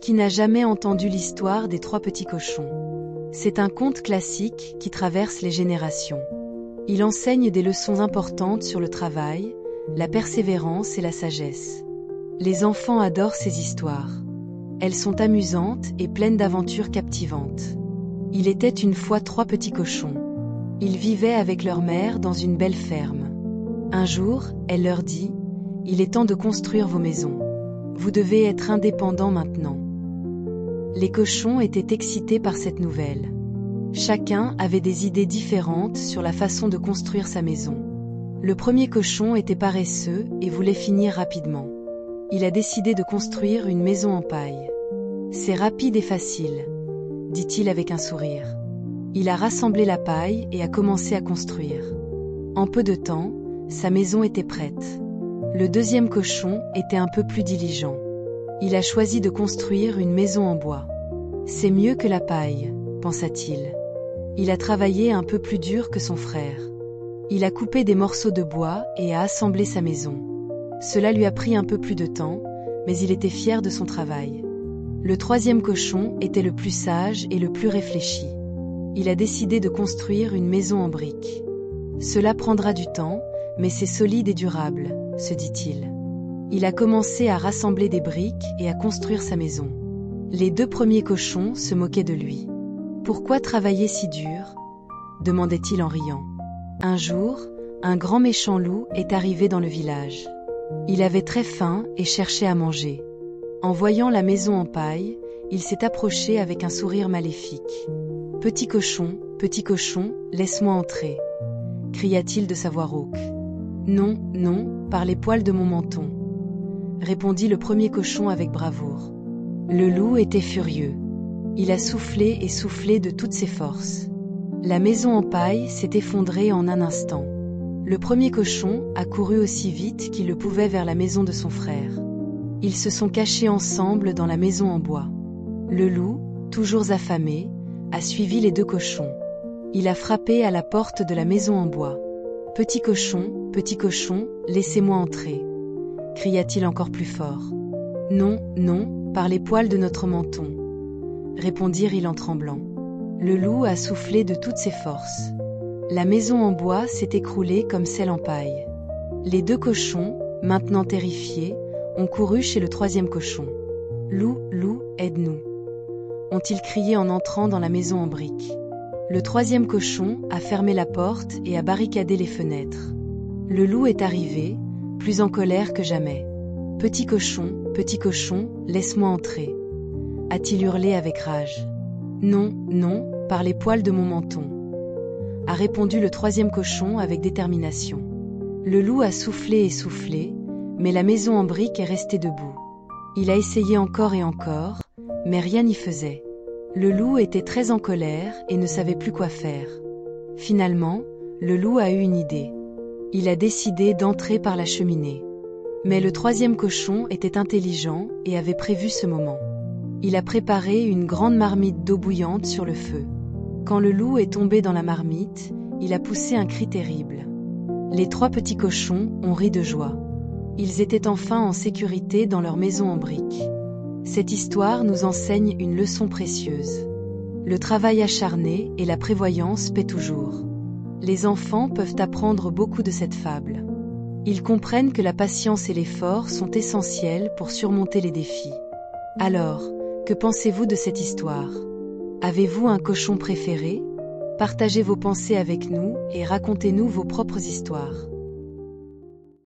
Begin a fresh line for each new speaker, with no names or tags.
Qui n'a jamais entendu l'histoire des trois petits cochons? C'est un conte classique qui traverse les générations. Il enseigne des leçons importantes sur le travail, la persévérance et la sagesse. Les enfants adorent ces histoires. Elles sont amusantes et pleines d'aventures captivantes. Il était une fois trois petits cochons. Ils vivaient avec leur mère dans une belle ferme. Un jour, elle leur dit « Il est temps de construire vos maisons. Vous devez être indépendants maintenant. » Les cochons étaient excités par cette nouvelle. Chacun avait des idées différentes sur la façon de construire sa maison. Le premier cochon était paresseux et voulait finir rapidement. Il a décidé de construire une maison en paille. « C'est rapide et facile », dit-il avec un sourire. Il a rassemblé la paille et a commencé à construire. En peu de temps, sa maison était prête. Le deuxième cochon était un peu plus diligent. Il a choisi de construire une maison en bois. « C'est mieux que la paille », pensa-t-il. Il a travaillé un peu plus dur que son frère. Il a coupé des morceaux de bois et a assemblé sa maison. Cela lui a pris un peu plus de temps, mais il était fier de son travail. Le troisième cochon était le plus sage et le plus réfléchi. Il a décidé de construire une maison en briques. « Cela prendra du temps, mais c'est solide et durable », se dit-il. Il a commencé à rassembler des briques et à construire sa maison. Les deux premiers cochons se moquaient de lui. « Pourquoi travailler si dur ?» demandait-il en riant. Un jour, un grand méchant loup est arrivé dans le village. Il avait très faim et cherchait à manger. En voyant la maison en paille, il s'est approché avec un sourire maléfique. « Petit cochon, laisse-moi entrer » cria-t-il de sa voix rauque. « Non, non, par les poils de mon menton » répondit le premier cochon avec bravoure. Le loup était furieux. Il a soufflé et soufflé de toutes ses forces. La maison en paille s'est effondrée en un instant. Le premier cochon a couru aussi vite qu'il le pouvait vers la maison de son frère. Ils se sont cachés ensemble dans la maison en bois. Le loup, toujours affamé, a suivi les deux cochons. Il a frappé à la porte de la maison en bois. « Petit cochon, laissez-moi entrer » cria-t-il encore plus fort. « Non, non, par les poils de notre menton » répondirent-ils en tremblant. Le loup a soufflé de toutes ses forces. La maison en bois s'est écroulée comme celle en paille. Les deux cochons, maintenant terrifiés, ont couru chez le troisième cochon. « Loup, loup, aide-nous » ont-ils crié en entrant dans la maison en briques. Le troisième cochon a fermé la porte et a barricadé les fenêtres. Le loup est arrivé, plus en colère que jamais. « Petit cochon, laisse-moi entrer » a-t-il hurlé avec rage. « Non, non, par les poils de mon menton » a répondu le troisième cochon avec détermination. Le loup a soufflé et soufflé, mais la maison en briques est restée debout. Il a essayé encore et encore, mais rien n'y faisait. Le loup était très en colère et ne savait plus quoi faire. Finalement, le loup a eu une idée. Il a décidé d'entrer par la cheminée. Mais le troisième cochon était intelligent et avait prévu ce moment. Il a préparé une grande marmite d'eau bouillante sur le feu. Quand le loup est tombé dans la marmite, il a poussé un cri terrible. Les trois petits cochons ont ri de joie. Ils étaient enfin en sécurité dans leur maison en briques. Cette histoire nous enseigne une leçon précieuse. Le travail acharné et la prévoyance paient toujours. Les enfants peuvent apprendre beaucoup de cette fable. Ils comprennent que la patience et l'effort sont essentiels pour surmonter les défis. Alors, que pensez-vous de cette histoire? Avez-vous un cochon préféré? Partagez vos pensées avec nous et racontez-nous vos propres histoires.